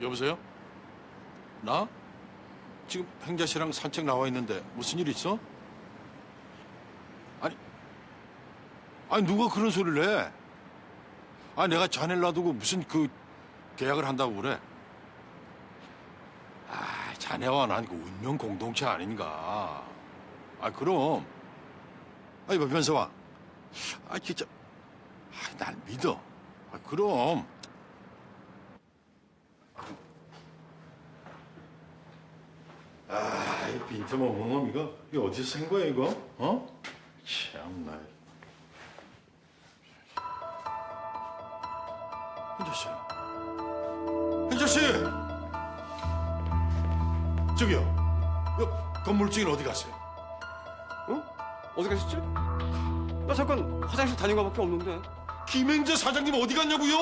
여보세요? 나? 지금 행자 씨랑 산책 나와 있는데 무슨 일 있어? 아니 누가 그런 소리를 해? 내가 자네를 놔두고 무슨 계약을 한다고 그래? 자네와 난 운명 공동체 아닌가? 그럼. 이봐 변서방. 진짜. 날 믿어. 그럼. 이 빈틈없는 놈 이거 어디서 산 거야 이거? 어? 참나. 현자 씨. 현자 씨. 저기요. 건물주인 어디 갔어요? 어? 어디 가셨지? 나 잠깐 화장실 다닌 거밖에 없는데. 김행자 사장님 어디 갔냐고요?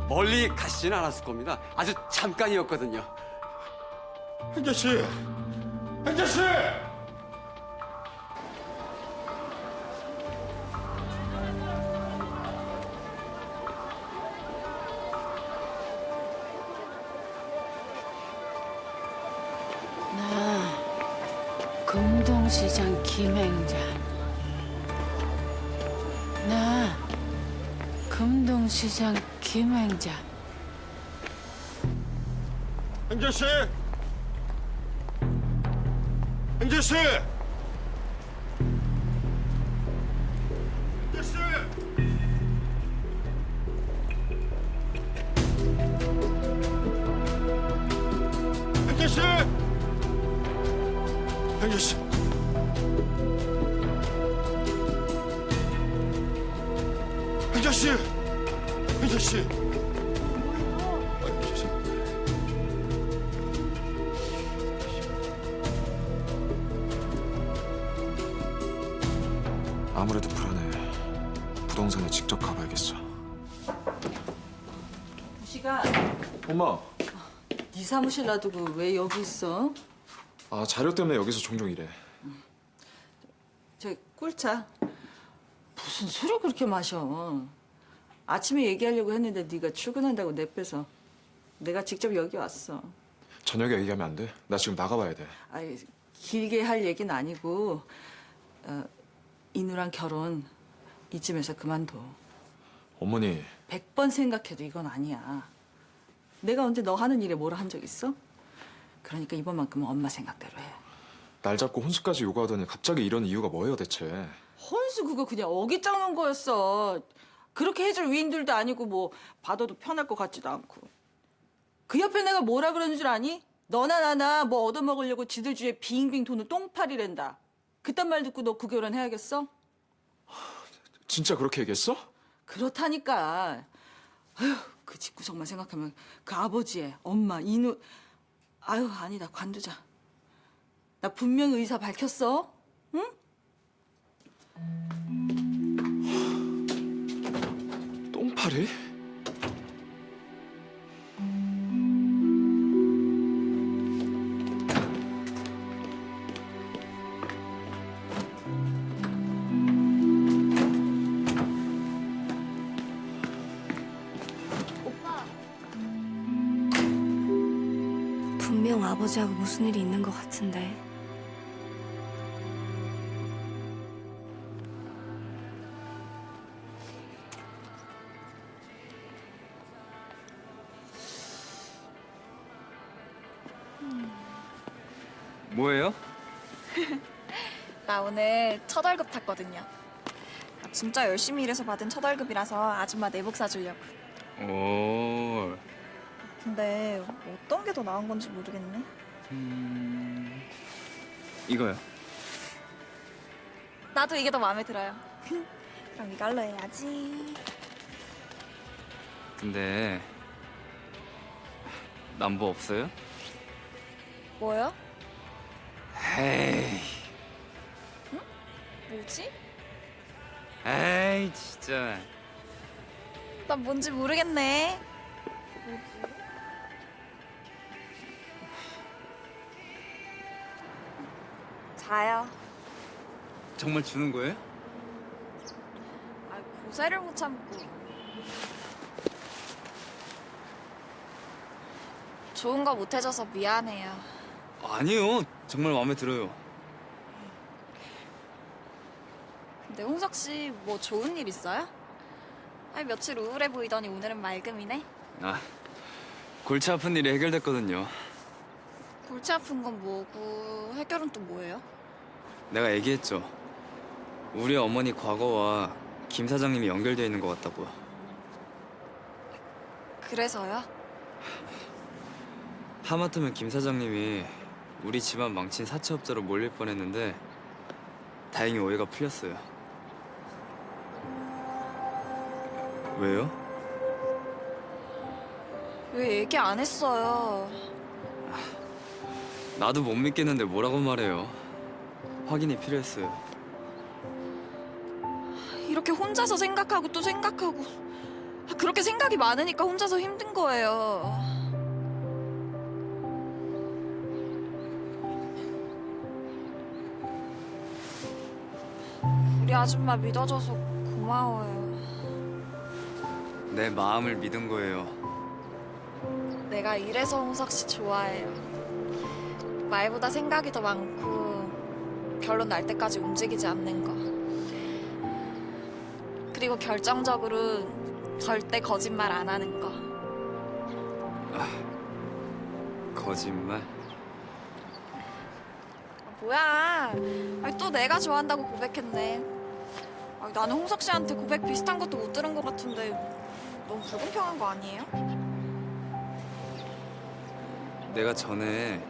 멀리 가시지는 않았을 겁니다. 아주 잠깐이었거든요. 현자 씨. 현자 씨. 나 금동시장 김행자. 나 금동시장 김행자. 행자 씨. 행자 씨. 행자 씨. 행자 씨. 행자 씨. 행자 씨. 행자 씨. 죄송합니다. 아무래도 불안해. 부동산에 직접 가봐야겠어. 시간. 엄마, 네 사무실 놔두고 왜 여기 있어? 자료 때문에 여기서 종종 일해. 저 꿀차. 무슨 술을 그렇게 마셔? 아침에 얘기하려고 했는데 네가 출근한다고 내빼서 내가 직접 여기 왔어. 저녁에 얘기하면 안 돼? 나 지금 나가봐야 돼. 길게 할 얘기는 아니고 인우랑 결혼 이쯤에서 그만둬. 어머니, 100번 생각해도 이건 아니야. 내가 언제 너 하는 일에 뭐라 한 적 있어? 그러니까 이번만큼은 엄마 생각대로 해. 날 잡고 혼수까지 요구하더니 갑자기 이런 이유가 뭐예요 대체? 혼수 그거 그냥 어깃 잡는 거였어. 그렇게 해줄 위인들도 아니고 뭐 받아도 편할 것 같지도 않고. 그 옆에 내가 뭐라 그러는 줄 아니? 너나 나나 뭐 얻어먹으려고 지들 주위에 빙빙 도는 똥파리랜다. 그딴 말 듣고 너 그 결혼 해야겠어? 진짜 그렇게 얘기했어? 그렇다니까. 아휴, 그 집구석만 생각하면 그 아버지의 엄마 인우. 아유 아니다 관두자. 나 분명 의사 밝혔어. 응? 똥파리? 분명 아버지하고 무슨 일이 있는 것 같은데. 뭐예요? 나 오늘 첫 월급 탔거든요. 진짜 열심히 일해서 받은 첫 월급이라서 아줌마 내복 사주려고. 오. 근데 어떤 게 더 나은 건지 모르겠네. 이거요. 나도 이게 더 마음에 들어요. 그럼 이걸로 해야지. 근데 남보 없어요? 뭐요? 에이. 뭐지? 에이 진짜. 난 뭔지 모르겠네. 자요. 정말 주는 거예요? 고세를 못 참고. 좋은 거 못 해줘서 미안해요. 아니요, 정말 마음에 들어요. 근데 홍석 씨 뭐 좋은 일 있어요? 아니 며칠 우울해 보이더니 오늘은 맑음이네. 아, 골치 아픈 일이 해결됐거든요. 골치 아픈 건 뭐고 해결은 또 뭐예요? 내가 얘기했죠. 우리 어머니 과거와 김 사장님이 연결되어 있는 것 같다고요. 그래서요? 하마터면 김 사장님이 우리 집안 망친 사채업자로 몰릴 뻔했는데 다행히 오해가 풀렸어요. 왜요? 왜 얘기 안 했어요? 나도 못 믿겠는데 뭐라고 말해요. 확인이 필요했어요. 이렇게 혼자서 생각하고 또 생각하고 그렇게 생각이 많으니까 혼자서 힘든 거예요. 우리 아줌마 믿어줘서 고마워요. 내 마음을 믿은 거예요. 내가 이래서 홍석 씨 좋아해요. 말보다 생각이 더 많고 결론 날 때까지 움직이지 않는 거. 그리고 결정적으로 절대 거짓말 안 하는 거. 거짓말? 뭐야? 아니, 또 내가 좋아한다고 고백했네. 아니, 나는 홍석 씨한테 고백 비슷한 것도 못 들은 것 같은데 너무 불공평한 거 아니에요? 내가 전에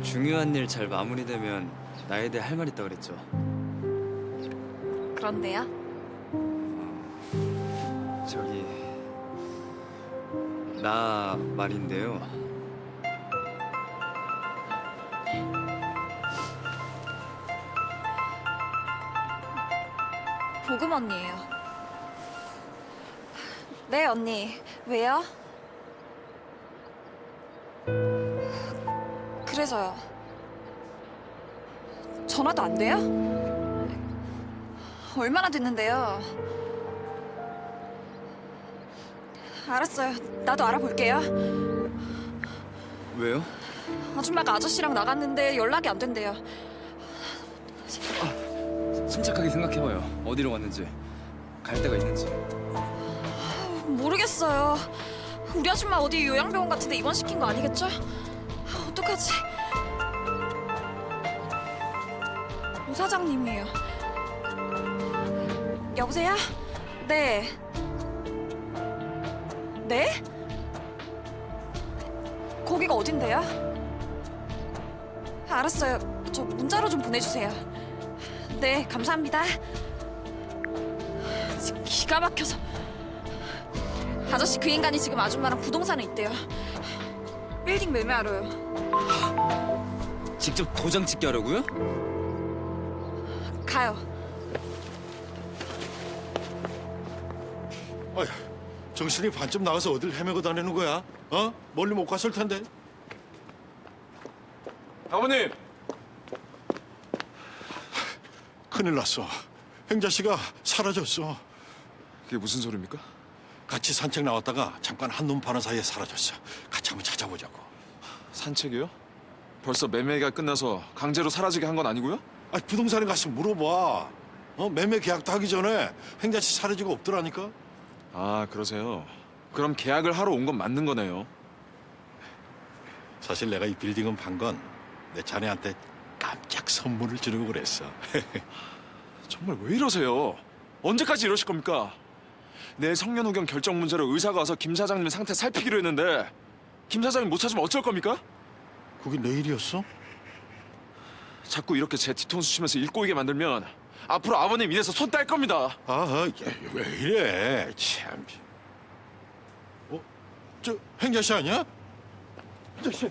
중요한 일 잘 마무리되면 나에 대해 할 말 있다 그랬죠. 그런데요? 저기 나 말인데요. 보금 언니예요. 네 언니. 왜요? 그래서요. 전화도 안 돼요? 얼마나 됐는데요? 알았어요. 나도 알아볼게요. 왜요? 아줌마가 아저씨랑 나갔는데 연락이 안 된대요. 침착하게 생각해봐요. 어디로 갔는지, 갈 데가 있는지. 모르겠어요. 우리 아줌마 어디 요양병원 같은데 입원시킨 거 아니겠죠? 어떡하지? 오 사장님이에요. 여보세요? 네. 네? 거기가 어딘데요? 알았어요. 저 문자로 좀 보내주세요. 네, 감사합니다. 기가 막혀서. 아저씨 그 인간이 지금 아줌마랑 부동산에 있대요. 빌딩 매매하러요. 직접 도장 찍게 하려고요? 가요. 아휴, 정신이 반쯤 나가서 어딜 헤매고 다니는 거야? 어? 멀리 못 갔을 텐데. 아버님! 큰일 났어. 행자 씨가 사라졌어. 그게 무슨 소리입니까? 같이 산책 나왔다가 잠깐 한눈 파는 사이에 사라졌어. 같이 한번 찾아보자고. 산책이요? 벌써 매매가 끝나서 강제로 사라지게 한 건 아니고요? 아, 부동산에 가서 물어봐. 매매 계약도 하기 전에 행자 씨 사라지고 없더라니까. 아, 그러세요? 그럼 계약을 하러 온 건 맞는 거네요. 사실 내가 이 빌딩은 판 건 내 자네한테 깜짝 선물을 주려고 그랬어. 정말 왜 이러세요? 언제까지 이러실 겁니까? 내 성년후견 결정 문제로 의사가 와서 김 사장님 상태 살피기로 했는데 김 사장님 못 찾으면 어쩔 겁니까? 그게 내일이었어? 자꾸 이렇게 제 뒤통수 치면서 일 꼬이게 만들면 앞으로 아버님 일에서 손 뗄 겁니다. 왜 이래? 참. 저 행자 씨 아니야? 행자 씨.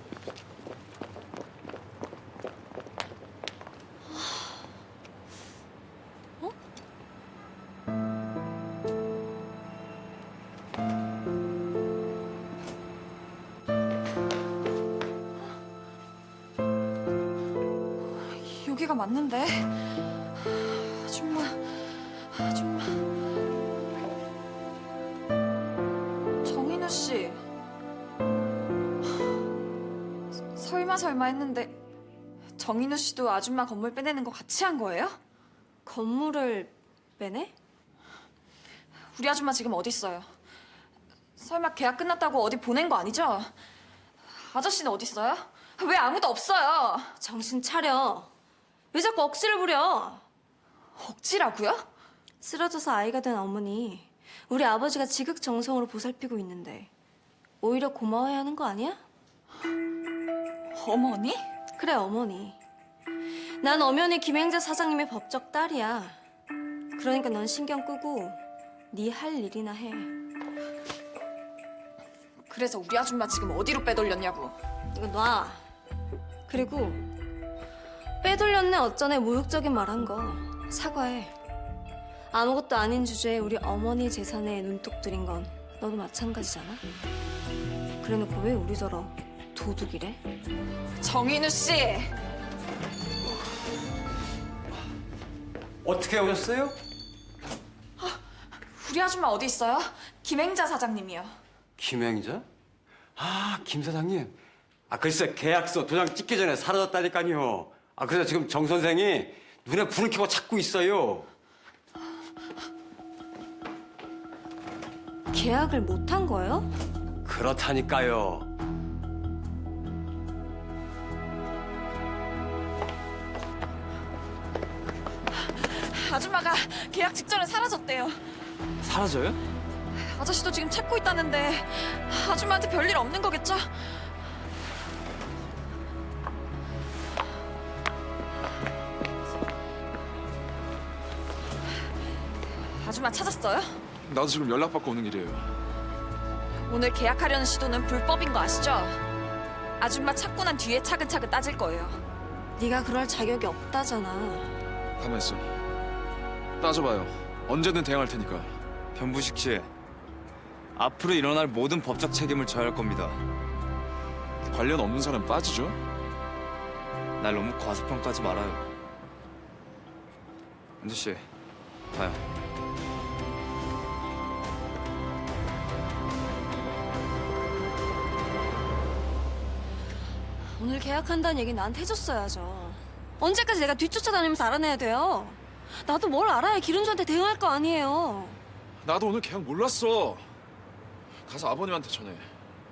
여기가 맞는데? 아줌마. 정인우 씨. 설마 했는데 정인우 씨도 아줌마 건물 빼내는 거 같이 한 거예요? 건물을 빼내? 우리 아줌마 지금 어디 있어요? 설마 계약 끝났다고 어디 보낸 거 아니죠? 아저씨는 어디 있어요? 왜 아무도 없어요? 정신 차려. 왜 자꾸 억지를 부려? 억지라고요? 쓰러져서 아이가 된 어머니. 우리 아버지가 지극정성으로 보살피고 있는데 오히려 고마워해야 하는 거 아니야? 어머니? 그래, 어머니. 난 엄연히 김행자 사장님의 법적 딸이야. 그러니까 넌 신경 끄고 네 할 일이나 해. 그래서 우리 아줌마 지금 어디로 빼돌렸냐고. 이거 놔. 그리고 빼돌렸네 어쩌네 모욕적인 말 한 거 사과해. 아무것도 아닌 주제에 우리 어머니 재산에 눈독 들인 건 너도 마찬가지잖아. 그래놓고 왜 우리더러 도둑이래? 정인우 씨! 어떻게 오셨어요? 우리 아줌마 어디 있어요? 김행자 사장님이요. 김행자? 아, 김 사장님. 아, 글쎄 계약서 도장 찍기 전에 사라졌다니까요. 아, 그래서 지금 정 선생이 눈에 불을 켜고 찾고 있어요. 계약을 못 한 거예요? 그렇다니까요. 아줌마가 계약 직전에 사라졌대요. 사라져요? 아저씨도 지금 찾고 있다는데 아줌마한테 별일 없는 거겠죠? 아줌마 찾았어요? 나도 지금 연락받고 오는 길이에요. 오늘 계약하려는 시도는 불법인 거 아시죠? 아줌마 찾고 난 뒤에 차근차근 따질 거예요. 네가 그럴 자격이 없다잖아. 가만 있어. 따져봐요. 언제든 대응할 테니까. 변부식 씨, 앞으로 일어날 모든 법적 책임을 져야 할 겁니다. 관련 없는 사람 빠지죠? 날 너무 과소평가하지 말아요. 은주 씨, 가요. 오늘 계약한다는 얘기 나한테 해줬어야죠. 언제까지 내가 뒤쫓아다니면서 알아내야 돼요? 나도 뭘 알아야 기른주한테 대응할 거 아니에요. 나도 오늘 계약 몰랐어. 가서 아버님한테 전해.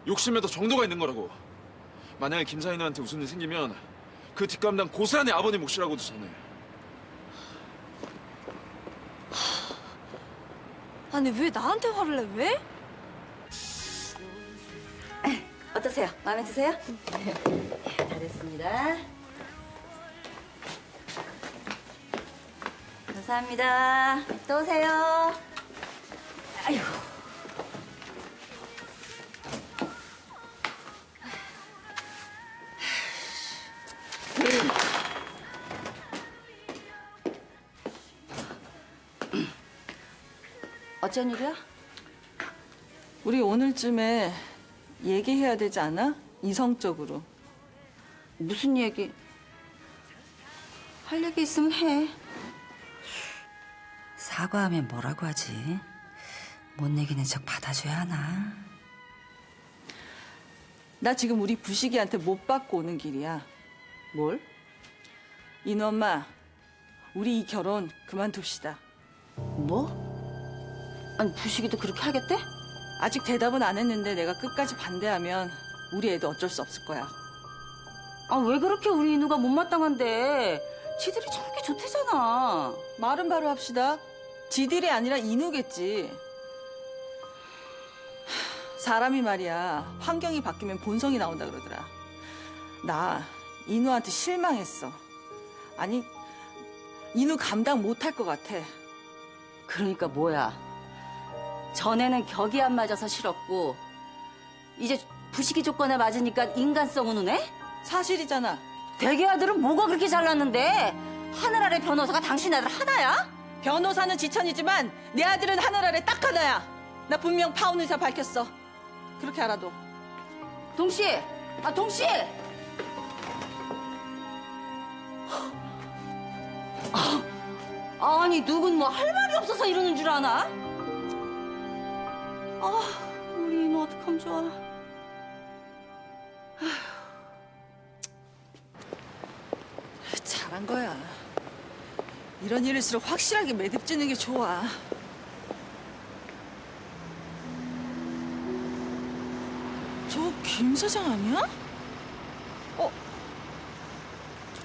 욕심에도 정도가 있는 거라고. 만약에 김사인한테 무슨 일 생기면 그 뒷감당 고스란히 아버님 몫이라고도 전해. 아니 왜 나한테 화를 내? 왜? 어떠세요? 마음에 드세요? 잘했습니다. 감사합니다. 또 오세요. 아이고. 어쩐 일이야? 우리 오늘쯤에 얘기해야 되지 않아? 이성적으로. 무슨 얘기? 할 얘기 있으면 해. 사과하면 뭐라고 하지? 못 내기는 척 받아줘야 하나? 나 지금 우리 부식이한테 못 받고 오는 길이야. 뭘? 인우 엄마, 우리 이 결혼 그만둡시다. 뭐? 아니 부식이도 그렇게 하겠대? 아직 대답은 안 했는데 내가 끝까지 반대하면 우리 애도 어쩔 수 없을 거야. 아 왜 그렇게 우리 인우가 못마땅한데? 지들이 저렇게 좋대잖아. 말은 바로 합시다. 지들이 아니라 인우겠지. 사람이 말이야, 환경이 바뀌면 본성이 나온다 그러더라. 나 인우한테 실망했어. 아니, 인우 감당 못할 것 같아. 그러니까 뭐야? 전에는 격이 안 맞아서 싫었고 이제 부식이 조건에 맞으니까 인간성은 우네? 사실이잖아. 대개 아들은 뭐가 그렇게 잘났는데? 하늘 아래 변호사가 당신 아들 하나야? 변호사는 지천이지만 내 아들은 하늘 아래 딱 하나야. 나 분명 파혼 의사 밝혔어. 그렇게 알아도. 동씨! 아 동씨! 아니 누군 뭐 할 말이 없어서 이러는 줄 아나? 아 우리 이모 어떡하면 좋아. 거야. 이런 일일수록 확실하게 매듭지는 게 좋아. 저 김 사장 아니야?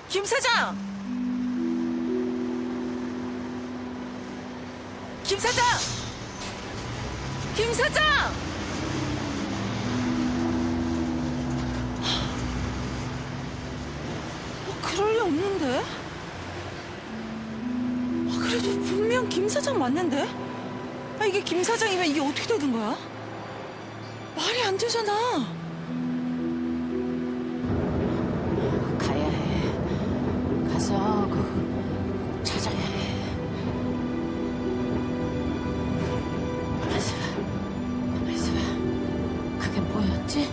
김 사장! 김 사장! 김 사장! 그럴 리 없는데? 그래도 분명 김 사장 맞는데? 이게 김 사장이면 이게 어떻게 되는 거야? 말이 안 되잖아. 가야 해. 가서 찾아야 해. 가만있어 봐. 그게 뭐였지?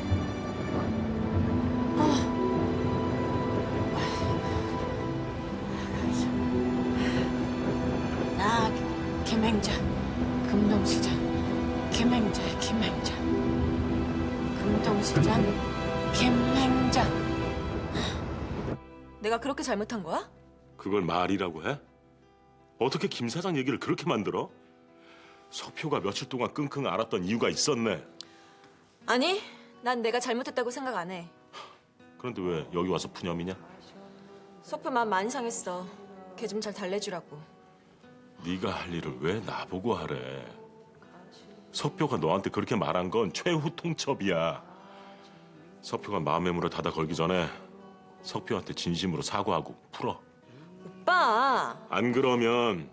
나 김행자, 금동시장. 김행자. 금동시장 김행자. 내가 그렇게 잘못한 거야? 그걸 말이라고 해? 어떻게 김 사장 얘기를 그렇게 만들어? 서표가 며칠 동안 끙끙 앓았던 이유가 있었네. 아니, 난 내가 잘못했다고 생각 안 해. 그런데 왜 여기 와서 푸념이냐? 소표 마음 많이 상했어. 걔 좀 잘 달래주라고. 네가 할 일을 왜 나보고 하래? 서표가 너한테 그렇게 말한 건 최후 통첩이야. 서표가 마음의 문을 닫아 걸기 전에 석표한테 진심으로 사과하고 풀어. 오빠, 안 그러면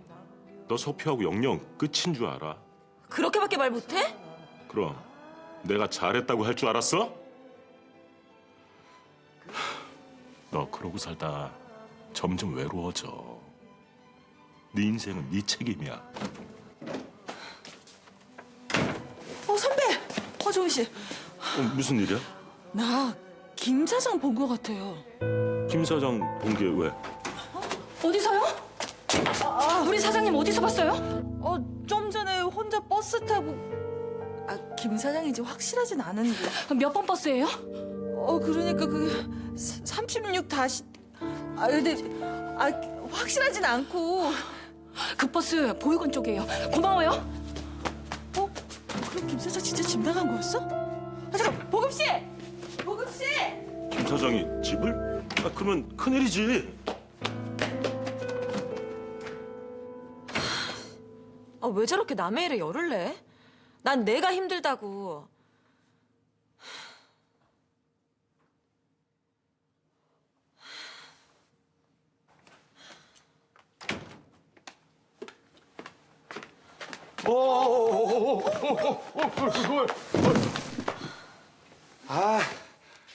너 서표하고 영영 끝인 줄 알아. 그렇게밖에 말 못해? 그럼 내가 잘했다고 할 줄 알았어? 너 그러고 살다 점점 외로워져. 네 인생은 네 책임이야. 선배! 정희 씨. 무슨 일이야? 나 김 사장 본 것 같아요. 김 사장 본 게 왜? 어디서요? 우리 사장님 어디서 봤어요? 좀 전에 혼자 버스 타고 김 사장인지 확실하진 않은데. 몇 번 버스예요? 그러니까 그게 36 다시. 근데 확실하진 않고. 그 버스 보육원 쪽이에요. 고마워요. 그럼 김 사장 진짜 집 나간 거였어? 잠깐, 보급 씨! 보급 씨! 김 사장이 집을? 그러면 큰일이지. 왜 저렇게 남의 일에 열을 내? 난 내가 힘들다고.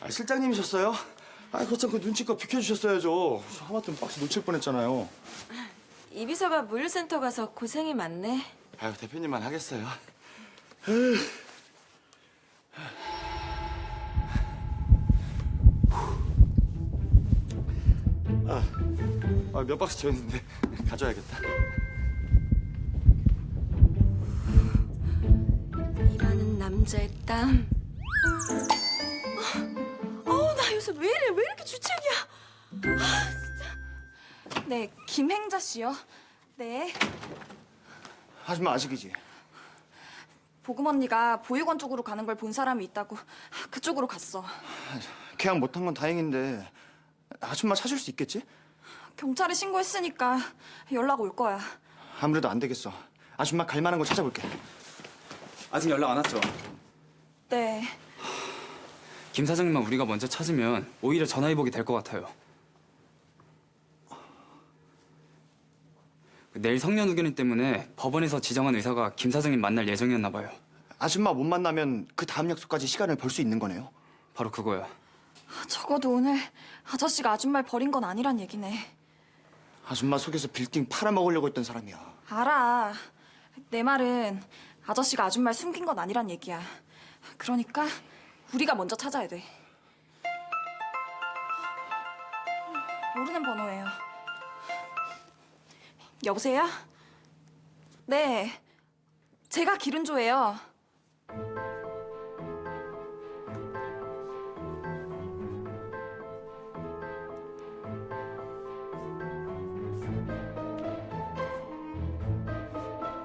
실장님이셨어요? 거참 그 눈치껏 비켜주셨어야죠. 하마터면 박스 놓칠 뻔했잖아요. 이 비서가 물류센터 가서 고생이 많네. 대표님만 하겠어요. 몇 박스 더 있는데 가져야겠다. 일하는 남자의 땀. 나 요새 왜 이래? 왜 이렇게 주책이야? 네, 김행자 씨요. 네. 아줌마 아직이지? 보금 언니가 보육원 쪽으로 가는 걸 본 사람이 있다고 그쪽으로 갔어. 계약 못한 건 다행인데 아줌마 찾을 수 있겠지? 경찰에 신고했으니까 연락 올 거야. 아무래도 안 되겠어. 아줌마 갈 만한 거 찾아볼게. 아직 연락 안 왔죠? 네. 김 사장님만 우리가 먼저 찾으면 오히려 전화위복이 될 것 같아요. 내일 성년 후견인 때문에 법원에서 지정한 의사가 김 사장님 만날 예정이었나 봐요. 아줌마 못 만나면 그 다음 약속까지 시간을 벌 수 있는 거네요? 바로 그거야. 적어도 오늘 아저씨가 아줌마를 버린 건 아니란 얘기네. 아줌마 속에서 빌딩 팔아먹으려고 했던 사람이야. 알아. 내 말은 아저씨가 아줌마를 숨긴 건 아니란 얘기야. 그러니까 우리가 먼저 찾아야 돼. 모르는 번호예요. 여보세요? 네. 제가 기른조예요.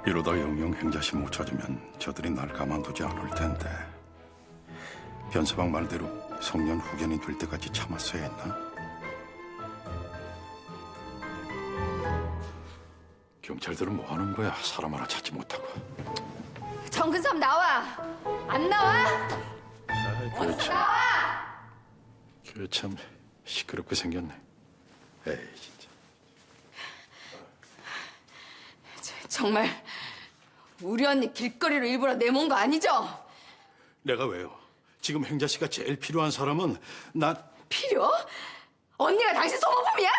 이러다 영영 행자씨 못 찾으면 저들이 날 가만두지 않을 텐데. 변서방 말대로 성년 후견이 될 때까지 참았어야 했나? 경찰들은 뭐 하는 거야? 사람 하나 찾지 못하고. 정근삼 나와. 안 나와? 그참 시끄럽게 생겼네. 에이 진짜. 정말 우리 언니 길거리로 일부러 내몬 거 아니죠? 내가 왜요? 지금 행자씨가 제일 필요한 사람은 나. 필요? 언니가 당신 소모품이야?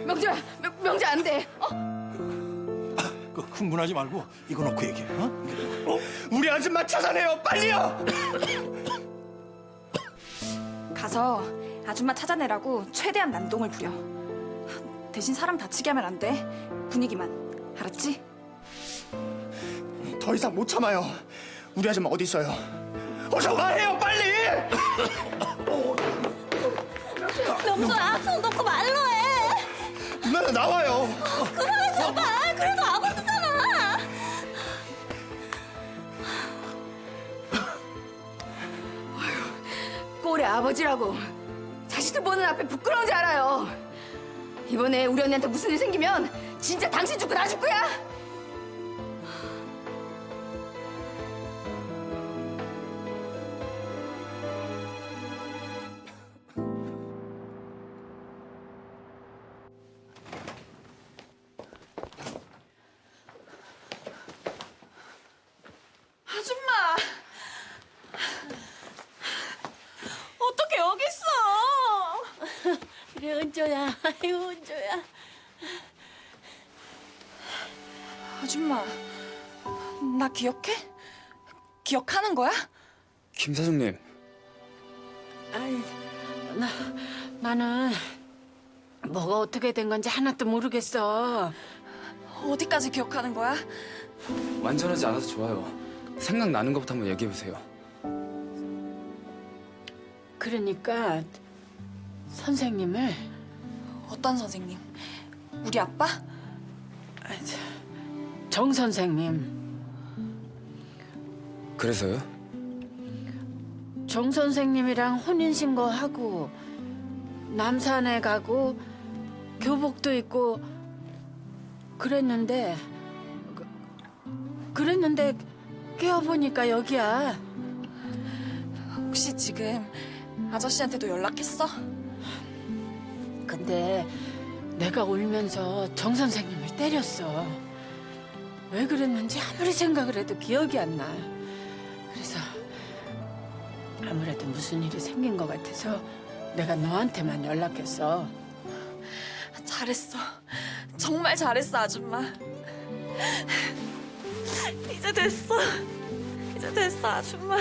명주야, 명주야 안 돼. 그 흥분하지 말고 이거 놓고 얘기해. 어? 우리 아줌마 찾아내요, 빨리요. 가서 아줌마 찾아내라고 최대한 난동을 부려. 대신 사람 다치게 하면 안 돼. 분위기만. 알았지? 더 이상 못 참아요. 우리 아줌마 어디 있어요? 어서 말해요, 빨리. 명주야, 손 놓고 말로 해. 누나는 나와요. 그래, 제발. 그래도 아버지잖아. 꼴의 아버지라고 자식들 보는 앞에 부끄러운지 알아요. 이번에 우리 언니한테 무슨 일 생기면 진짜 당신 죽고 나 죽고야. 아줌마! 어떻게 여기 있어? 그래, 은조야. 아이고, 은조야. 아줌마, 나 기억해? 기억하는 거야? 김 사장님. 아이, 나는 뭐가 어떻게 된 건지 하나도 모르겠어. 어디까지 기억하는 거야? 완전하지 않아서 좋아요. 생각나는 것부터 한번 얘기해보세요. 그러니까 선생님을. 어떤 선생님? 우리 아빠? 정 선생님. 그래서요? 정 선생님이랑 혼인신고하고 남산에 가고 교복도 입고 그랬는데 깨어보니까 여기야. 혹시 지금 아저씨한테도 연락했어? 근데 내가 울면서 정 선생님을 때렸어. 왜 그랬는지 아무리 생각을 해도 기억이 안 나. 그래서 아무래도 무슨 일이 생긴 것 같아서 내가 너한테만 연락했어. 잘했어. 정말 잘했어, 아줌마. 이제 됐어. 이제 됐어, 아줌마.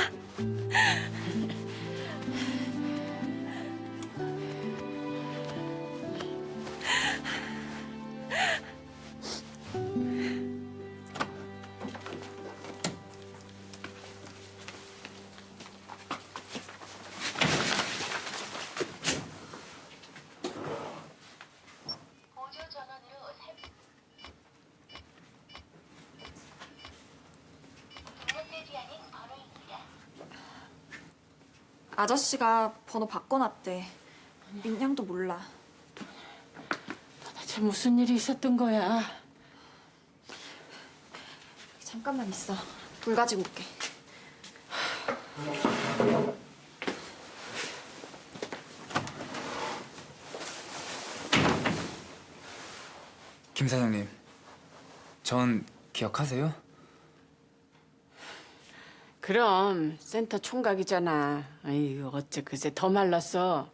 아저씨가 번호 바꿔놨대. 민양도 몰라. 도대체 무슨 일이 있었던 거야? 잠깐만 있어. 물 가지고 올게. 김 사장님, 전 기억하세요? 그럼 센터 총각이잖아. 아이고 어째 그새 더 말랐어.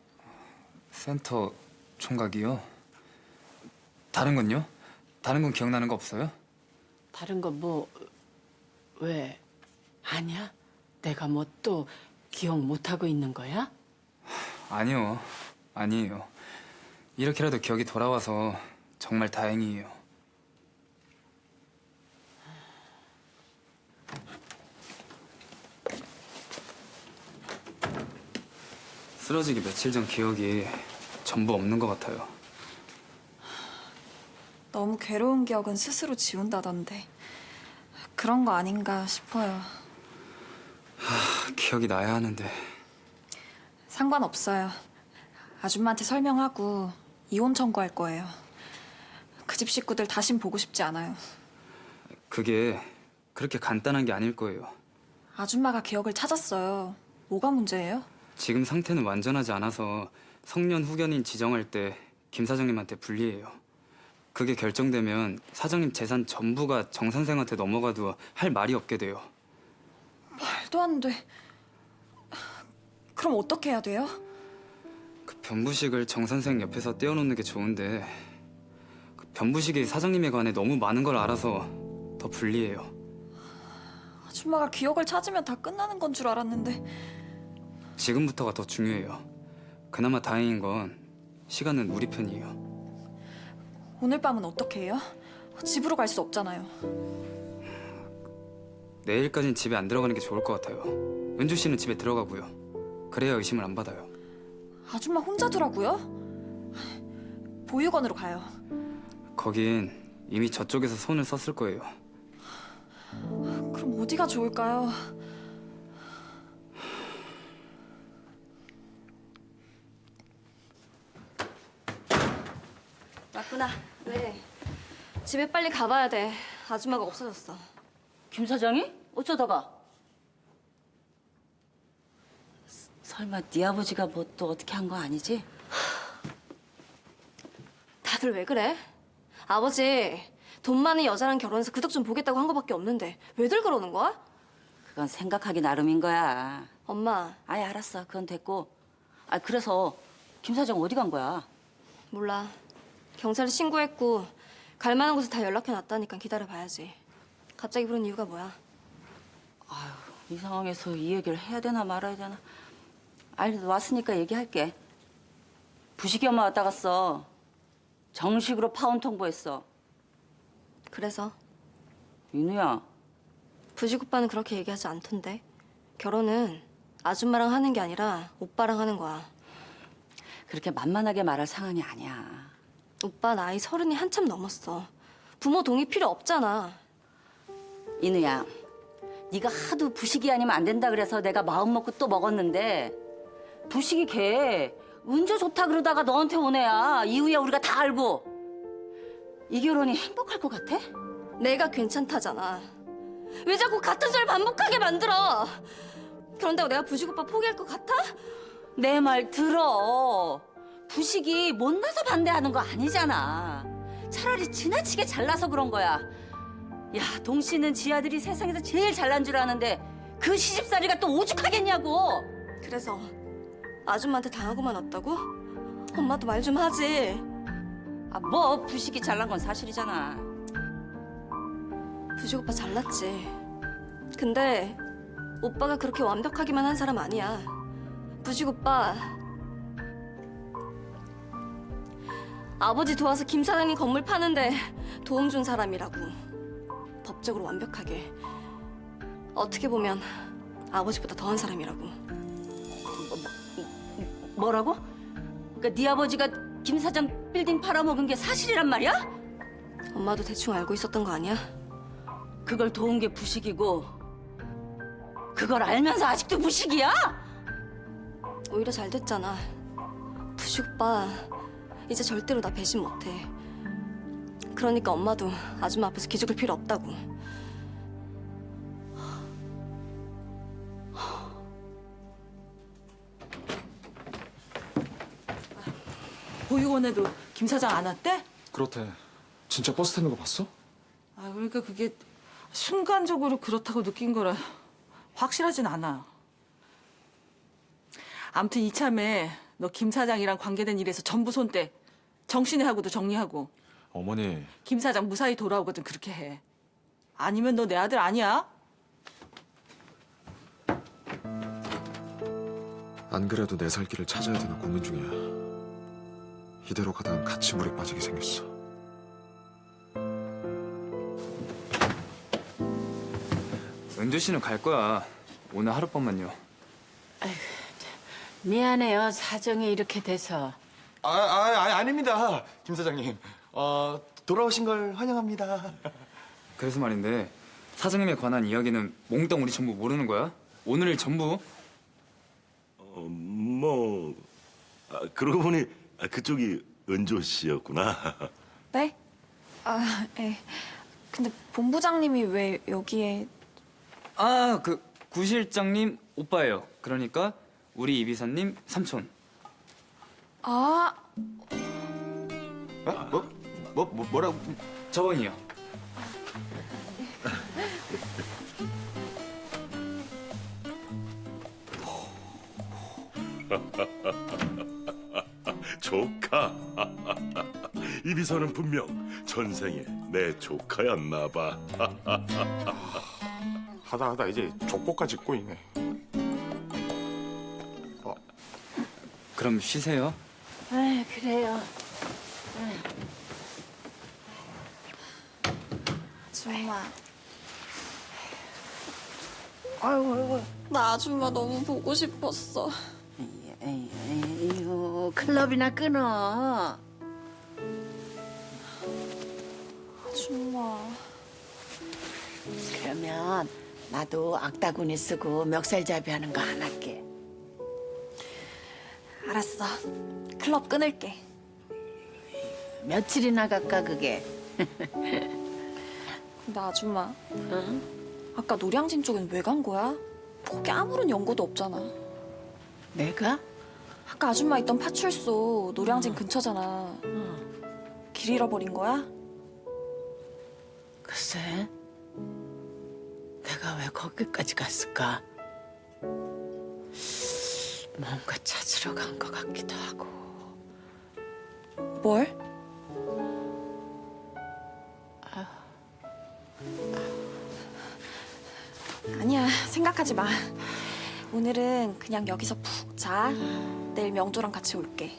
센터 총각이요? 다른 건요? 다른 건 기억나는 거 없어요? 다른 건 뭐 왜? 아니야? 내가 뭐 또 기억 못하고 있는 거야? 아니요, 아니에요. 이렇게라도 기억이 돌아와서 정말 다행이에요. 쓰러지기 며칠 전 기억이 전부 없는 것 같아요. 너무 괴로운 기억은 스스로 지운다던데 그런 거 아닌가 싶어요. 기억이 나야 하는데. 상관없어요. 아줌마한테 설명하고 이혼 청구할 거예요. 그 집 식구들 다신 보고 싶지 않아요. 그게 그렇게 간단한 게 아닐 거예요. 아줌마가 기억을 찾았어요. 뭐가 문제예요? 지금 상태는 완전하지 않아서 성년 후견인 지정할 때 김 사장님한테 불리해요. 그게 결정되면 사장님 재산 전부가 정 선생한테 넘어가도 할 말이 없게 돼요. 말도 안 돼. 그럼 어떻게 해야 돼요? 그 변부식을 정 선생 옆에서 떼어놓는 게 좋은데 그 변부식이 사장님에 관해 너무 많은 걸 알아서 더 불리해요. 아줌마가 기억을 찾으면 다 끝나는 건 줄 알았는데 지금부터가 더 중요해요. 그나마 다행인 건 시간은 우리 편이에요. 오늘 밤은 어떻게 해요? 집으로 갈 수 없잖아요. 내일까진 집에 안 들어가는 게 좋을 것 같아요. 은주 씨는 집에 들어가고요. 그래야 의심을 안 받아요. 아줌마 혼자 두라고요? 보육원으로 가요. 거긴 이미 저쪽에서 손을 썼을 거예요. 그럼 어디가 좋을까요? 맞구나. 왜? 집에 빨리 가봐야 돼. 아줌마가 없어졌어. 김 사장이? 어쩌다가? 설마 네 아버지가 뭐 또 어떻게 한 거 아니지? 다들 왜 그래? 아버지 돈 많은 여자랑 결혼해서 그 덕 좀 보겠다고 한 거밖에 없는데 왜들 그러는 거야? 그건 생각하기 나름인 거야. 엄마. 아예 알았어. 그건 됐고. 아 그래서 김 사장 어디 간 거야? 몰라. 경찰에 신고했고 갈 만한 곳에 다 연락해놨다니까 기다려봐야지. 갑자기 그런 이유가 뭐야? 아유 이 상황에서 이 얘기를 해야 되나 말아야 되나. 아니 왔으니까 얘기할게. 부식이 엄마 왔다 갔어. 정식으로 파혼 통보했어. 그래서? 인우야. 부식 오빠는 그렇게 얘기하지 않던데. 결혼은 아줌마랑 하는 게 아니라 오빠랑 하는 거야. 그렇게 만만하게 말할 상황이 아니야. 오빠 나이 30이 한참 넘었어. 부모 동의 필요 없잖아. 인우야. 네가 하도 부식이 아니면 안 된다 그래서 내가 마음 먹고 또 먹었는데 부식이 걔 운조 좋다 그러다가 너한테 온 애야. 이후에 우리가 다 알고. 이 결혼이 행복할 것 같아? 내가 괜찮다잖아. 왜 자꾸 같은 소리 반복하게 만들어? 그런다고 내가 부식 오빠 포기할 것 같아? 내 말 들어. 부식이 못나서 반대하는 거 아니잖아. 차라리 지나치게 잘나서 그런 거야. 야, 동 씨는 지 아들이 세상에서 제일 잘난 줄 아는데 그 시집살이가 또 오죽하겠냐고. 그래서 아줌마한테 당하고만 왔다고? 엄마도 말 좀 하지. 아, 뭐 부식이 잘난 건 사실이잖아. 부식 오빠 잘났지. 근데 오빠가 그렇게 완벽하기만 한 사람 아니야. 부식 오빠 아버지 도와서 김 사장님 건물 파는데 도움 준 사람이라고. 법적으로 완벽하게. 어떻게 보면 아버지보다 더한 사람이라고. 뭐라고? 그러니까 네 아버지가 김 사장 빌딩 팔아먹은 게 사실이란 말이야? 엄마도 대충 알고 있었던 거 아니야? 그걸 도운 게 부식이고 그걸 알면서 아직도 부식이야? 오히려 잘 됐잖아. 부식 오빠 이제 절대로 나 배신 못해. 그러니까 엄마도 아줌마 앞에서 기죽을 필요 없다고. 보육원에도 김 사장 안 왔대? 그렇대. 진짜 버스 타는 거 봤어? 아 그러니까 그게 순간적으로 그렇다고 느낀 거라 확실하진 않아. 아무튼 이참에 너 김 사장이랑 관계된 일에서 전부 손떼. 정신의 하고도 정리하고. 어머니. 김 사장 무사히 돌아오거든 그렇게 해. 아니면 너 내 아들 아니야? 안 그래도 내 살 길을 찾아야 되나 고민 중이야. 이대로 가다간 같이 물에 빠지게 생겼어. 은주 씨는 갈 거야. 오늘 하룻밤만요. 미안해요. 사정이 이렇게 돼서. 아닙니다, 김 사장님. 돌아오신 걸 환영합니다. 그래서 말인데 사장님에 관한 이야기는 몽땅 우리 전부 모르는 거야? 오늘 일 전부? 그러고 보니 그쪽이 은조 씨였구나. 네? 예. 근데 본부장님이 왜 여기에... 아, 그 구실장님 오빠예요. 그러니까 우리 이비사님 삼촌. 아, 뭐라고? 저번이요. 조카. 이 비서는 분명 전생에 내 조카였나 봐. 하다 이제 족보까지 꼬이네. 그럼 쉬세요. 아, 그래요. 아줌마. 아이고. 나 아줌마 너무 보고 싶었어. 에휴, 클럽이나 끊어. 아줌마. 그러면 나도 악다구니 쓰고 멱살잡이 하는 거 안 할게. 알았어. 클럽 끊을게. 며칠이나 갈까 그게? 근데 아줌마, 응? 아까 노량진 쪽엔 왜 간 거야? 거기 아무런 연고도 없잖아. 내가? 아까 아줌마 있던 파출소 노량진 근처잖아. 길 잃어버린 거야? 글쎄, 내가 왜 거기까지 갔을까? 뭔가 찾으러 간 것 같기도 하고. 뭘? 아니야, 생각하지 마. 오늘은 그냥 여기서 푹 자. 내일 명조랑 같이 올게.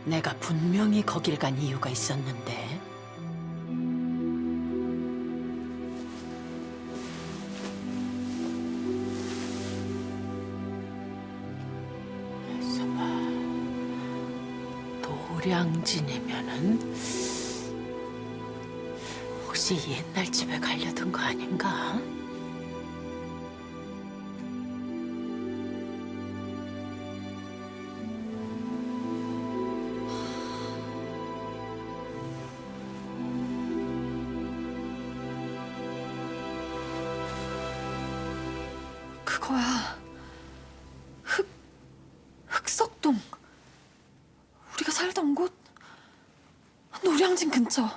내가 분명히 거길 간 이유가 있었는데. 있어봐. 노량진이면은 혹시 옛날 집에 가려던 거 아닌가? 그거야. 흑석동. 우리가 살던 곳. 노량진 근처.